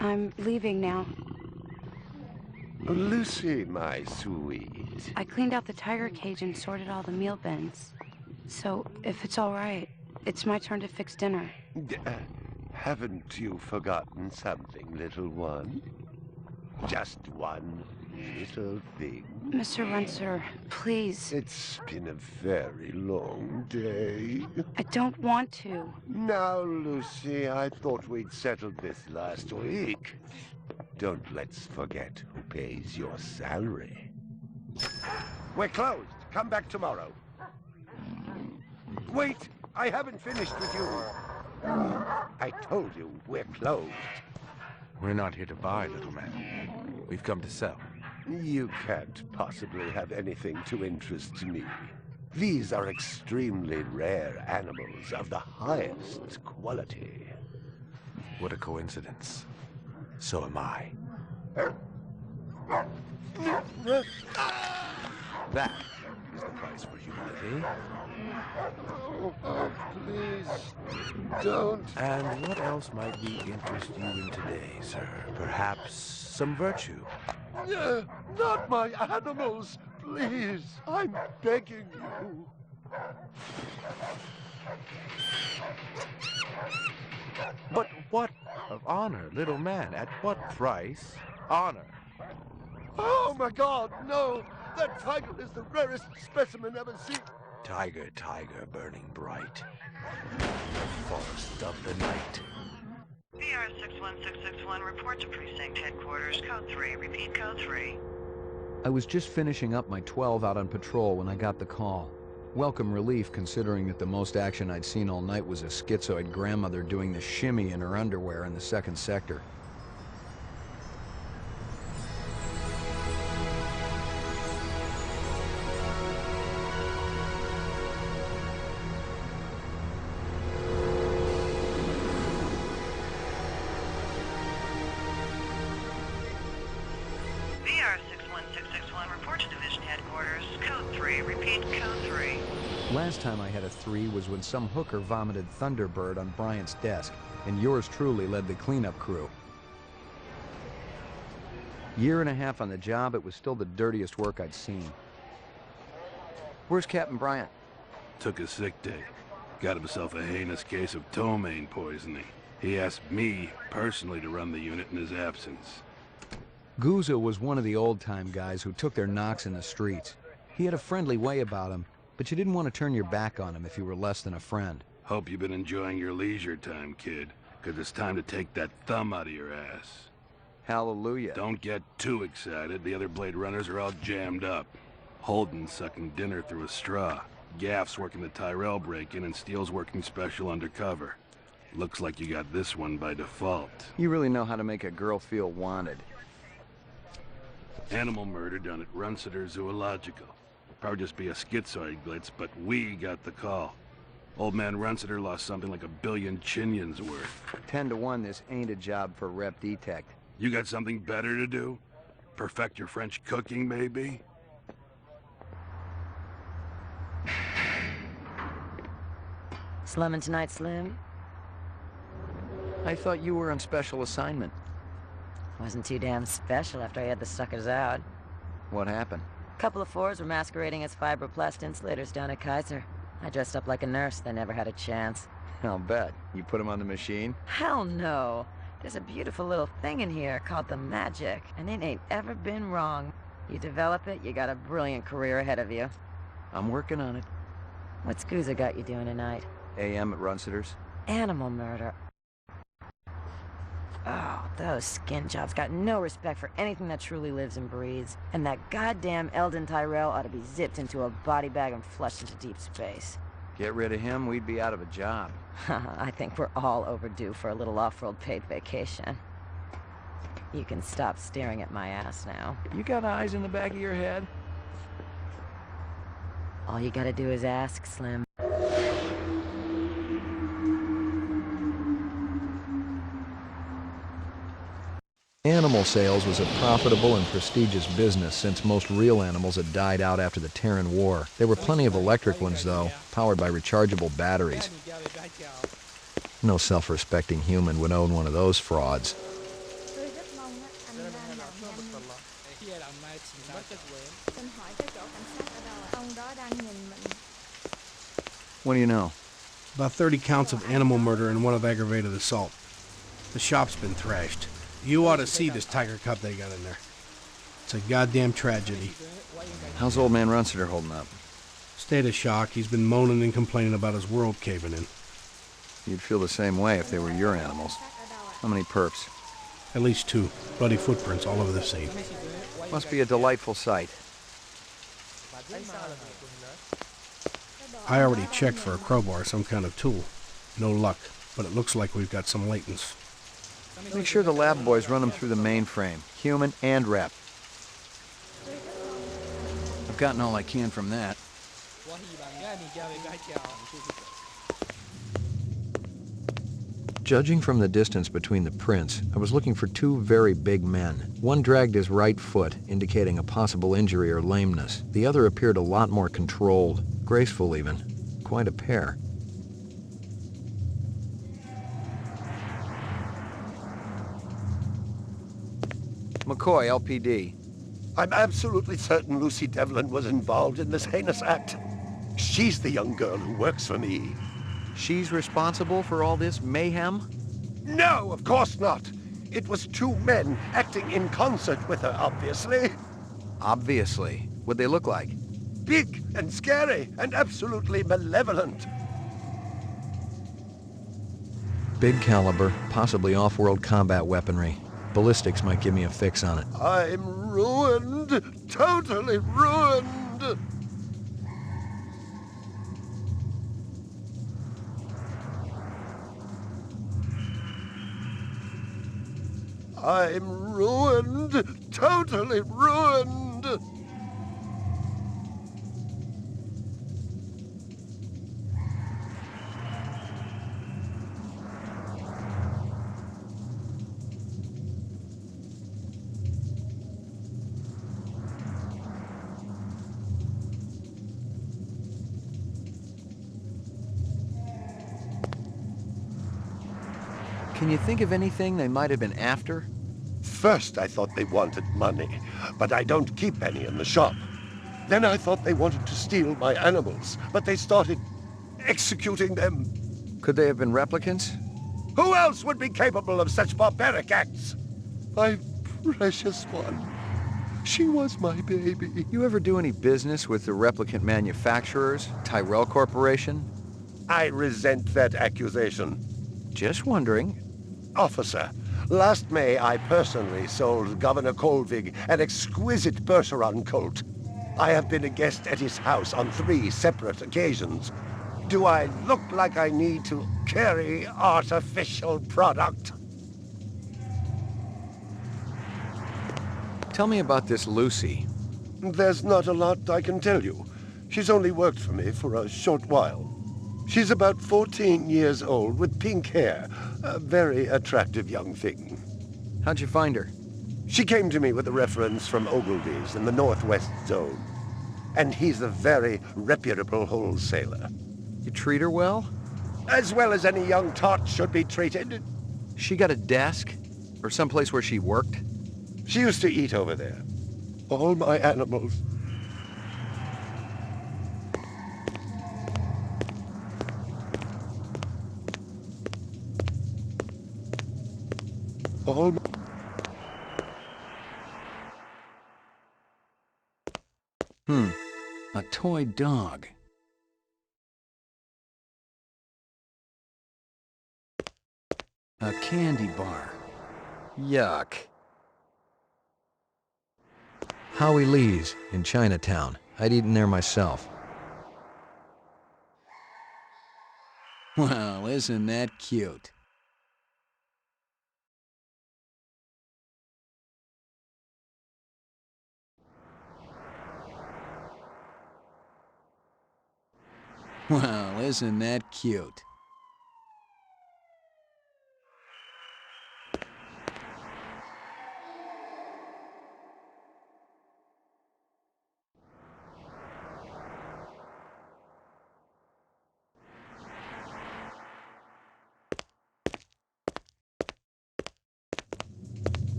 I'm leaving now. Lucy, my sweet. I cleaned out the tiger cage and sorted all the meal bins. So, if it's all right, it's my turn to fix dinner. Haven't you forgotten something, little one? Just one little thing. Mr. Runser, please. It's been a very long day. I don't want to. Now, Lucy, I thought we'd settled this last week. Don't let's forget who pays your salary. We're closed. Come back tomorrow. Wait! I haven't finished with you. I told you we're closed. We're not here to buy, little man. We've come to sell. You can't possibly have anything to interest me. These are extremely rare animals of the highest quality. What a coincidence. So am I. That is the price for humanity. Oh, please, don't. And what else might we interest you in today, sir? Perhaps some virtue? Not my animals, please. I'm begging you. But what of honor, little man? At what price? Honor. Oh, my God, no. That tiger is the rarest specimen ever seen. Tiger, tiger, burning bright. The forest of the night. VR 61661, report to precinct headquarters, code 3. Repeat, code 3. I was just finishing up my 12 out on patrol when I got the call. Welcome relief, considering that the most action I'd seen all night was a schizoid grandmother doing the shimmy in her underwear in the 2nd sector. VR 61661, report to division headquarters, code 3. Repeat, code 3. Last time I had a 3 was when some hooker vomited Thunderbird on Bryant's desk, and yours truly led the cleanup crew. Year and a half on the job, it was still the dirtiest work I'd seen. Where's Captain Bryant? Took a sick day. Got himself a heinous case of ptomaine poisoning. He asked me personally to run the unit in his absence. Gouza was one of the old-time guys who took their knocks in the streets. He had a friendly way about him, but you didn't want to turn your back on him if you were less than a friend. Hope you've been enjoying your leisure time, kid, because it's time to take that thumb out of your ass. Hallelujah. Don't get too excited. The other Blade Runners are all jammed up. Holden's sucking dinner through a straw. Gaff's working the Tyrell break-in, and Steele's working special undercover. Looks like you got this one by default. You really know how to make a girl feel wanted. Animal murder done at Runciter Zoological. Probably just be a schizoid glitz, but we got the call. Old man Runciter lost something like 1 billion chinions worth. 10 to 1, this ain't a job for Rep Detect. You got something better to do? Perfect your French cooking, maybe? Slumming tonight, Slim? I thought you were on special assignment. Wasn't too damn special after I had the suckers out. What happened? Couple of fours were masquerading as fibroplast insulators down at Kaiser. I dressed up like a nurse. They never had a chance. I'll bet. You put them on the machine? Hell no. There's a beautiful little thing in here called the magic, and it ain't ever been wrong. You develop it, you got a brilliant career ahead of you. I'm working on it. What's Gouza got you doing tonight? AM at Runciter's. Animal murder. Oh, those skin jobs got no respect for anything that truly lives and breathes. And that goddamn Eldon Tyrell ought to be zipped into a body bag and flushed into deep space. Get rid of him, we'd be out of a job. I think we're all overdue for a little off-road paid vacation. You can stop staring at my ass now. You got eyes in the back of your head? All you gotta do is ask, Slim. Animal sales was a profitable and prestigious business since most real animals had died out after the Terran War. There were plenty of electric ones, though, powered by rechargeable batteries. No self-respecting human would own one of those frauds. Xin hỏi cái chỗ cảnh sát ở đâu ạ? Ông đó đang nhìn mình. What do you know? About 30 counts of animal murder and one of aggravated assault. The shop's been thrashed. You ought to see this tiger cub they got in there. It's a goddamn tragedy. How's old man Runsiter holding up? State of shock. He's been moaning and complaining about his world caving in. You'd feel the same way if they were your animals. How many perps? At least 2. Bloody footprints all over the scene. Must be a delightful sight. I already checked for a crowbar, some kind of tool. No luck, but it looks like we've got some latents. Make sure the lab boys run them through the mainframe, human and rep. I've gotten all I can from that. Judging from the distance between the prints, I was looking for 2 very big men. One dragged his right foot, indicating a possible injury or lameness. The other appeared a lot more controlled, graceful even. Quite a pair. McCoy, LPD. I'm absolutely certain Lucy Devlin was involved in this heinous act. She's the young girl who works for me. She's responsible for all this mayhem? No, of course not. It was 2 men acting in concert with her, obviously. Obviously. What'd they look like? Big and scary and absolutely malevolent. Big caliber, possibly off-world combat weaponry. Ballistics might give me a fix on it. I'm ruined. Totally ruined. I'm ruined. Totally ruined. Can you think of anything they might have been after? First, I thought they wanted money, but I don't keep any in the shop. Then I thought they wanted to steal my animals, but they started executing them. Could they have been replicants? Who else would be capable of such barbaric acts? My precious one. She was my baby. You ever do any business with the replicant manufacturers, Tyrell Corporation? I resent that accusation. Just wondering. Officer, last May I personally sold Governor Colvig an exquisite Bergeron colt. I have been a guest at his house on 3 separate occasions. Do I look like I need to carry artificial product? Tell me about this Lucy. There's not a lot I can tell you. She's only worked for me for a short while. She's about 14 years old with pink hair. A very attractive young thing. How'd you find her? She came to me with a reference from Ogilvy's in the Northwest Zone. And he's a very reputable wholesaler. You treat her well? As well as any young tot should be treated. She got a desk? Or someplace where she worked? She used to eat over there. All my animals. All my... A toy dog. A candy bar. Yuck. Howie Lee's in Chinatown. I'd eaten there myself. Well, isn't that cute? Well, isn't that cute?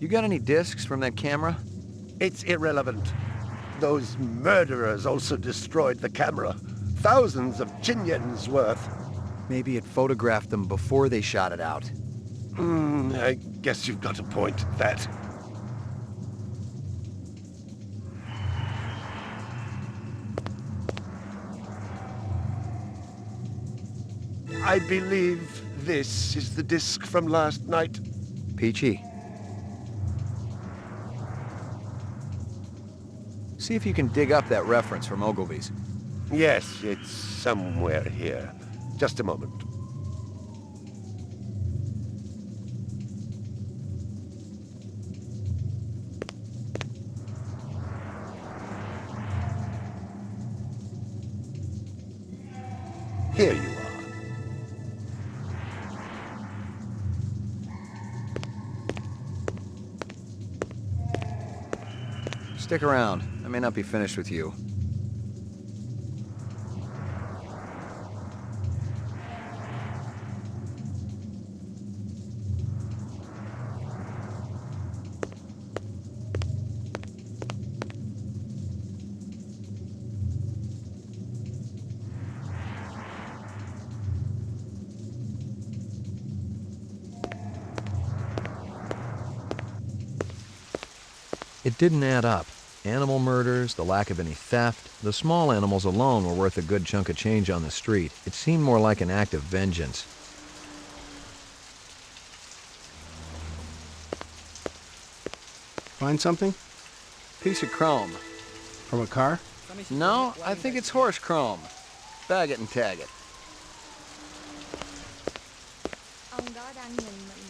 You got any discs from that camera? It's irrelevant. Those murderers also destroyed the camera. Thousands of Chinyens worth. Maybe it photographed them before they shot it out. I guess you've got a point at that. I believe this is the disc from last night. Peachy. See if you can dig up that reference from Ogilvy's. Yes, it's somewhere here. Just a moment. Here you are. Stick around. I may not be finished with you. It didn't add up. Animal murders, the lack of any theft, the small animals alone were worth a good chunk of change on the street. It seemed more like an act of vengeance. Find something? Piece of chrome. From a car? No, I think it's horse chrome. Bag it and tag it. Ông đó đang nhìn mình.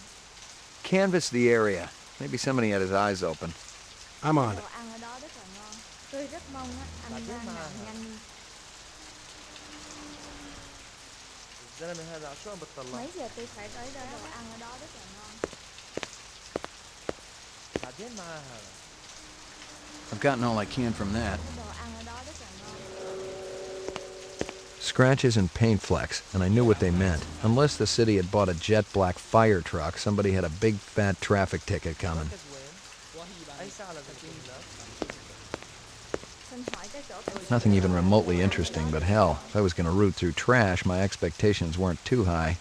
Canvass the area. Maybe somebody had his eyes open. I'm on it. Đồ ăn ở đó rất là ngon. Tôi rất mong á, anh nặng nhanh đi. Mấy giờ tôi phải tới đó? Đồ ăn ở đó rất là ngon. I've gotten all I can from that. Đồ ăn ở đó rất là ngon. Scratches and paint flecks, and I knew what they meant. Unless the city had bought a jet black fire truck, somebody had a big fat traffic ticket coming. Nothing even remotely interesting, but hell, if I was going to root through trash, my expectations weren't too high.